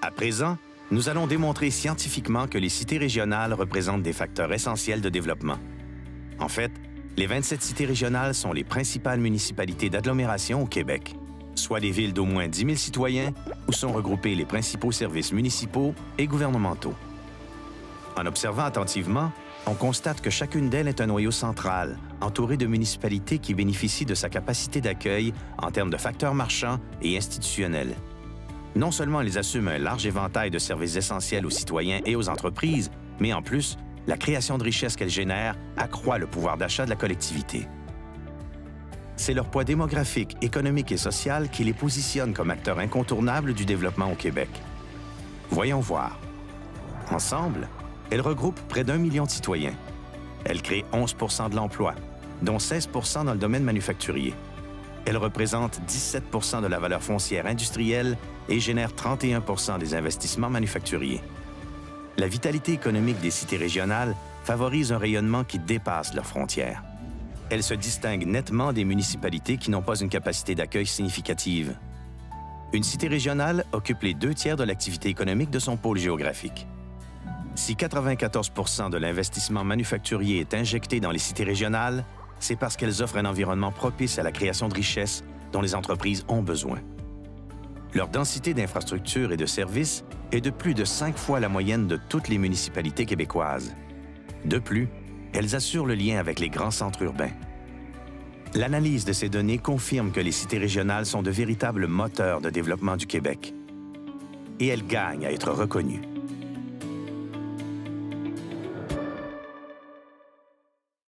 À présent, nous allons démontrer scientifiquement que les cités régionales représentent des facteurs essentiels de développement. En fait, les 27 cités régionales sont les principales municipalités d'agglomération au Québec, soit des villes d'au moins 10 000 citoyens où sont regroupés les principaux services municipaux et gouvernementaux. En observant attentivement, on constate que chacune d'elles est un noyau central, entouré de municipalités qui bénéficient de sa capacité d'accueil en termes de facteurs marchands et institutionnels. Non seulement elles assument un large éventail de services essentiels aux citoyens et aux entreprises, mais en plus, la création de richesses qu'elles génèrent accroît le pouvoir d'achat de la collectivité. C'est leur poids démographique, économique et social qui les positionne comme acteurs incontournables du développement au Québec. Voyons voir. Ensemble, elles regroupent près d'1 million de citoyens. Elles créent 11 % de l'emploi, dont 16 % dans le domaine manufacturier. Elles représentent 17 % de la valeur foncière industrielle et génèrent 31 % des investissements manufacturiers. La vitalité économique des cités régionales favorise un rayonnement qui dépasse leurs frontières. Elles se distinguent nettement des municipalités qui n'ont pas une capacité d'accueil significative. Une cité régionale occupe les 2 tiers de l'activité économique de son pôle géographique. Si 94 % de l'investissement manufacturier est injecté dans les cités régionales, c'est parce qu'elles offrent un environnement propice à la création de richesses dont les entreprises ont besoin. Leur densité d'infrastructures et de services est de plus de 5 fois la moyenne de toutes les municipalités québécoises. De plus, elles assurent le lien avec les grands centres urbains. L'analyse de ces données confirme que les cités régionales sont de véritables moteurs de développement du Québec. Et elles gagnent à être reconnues.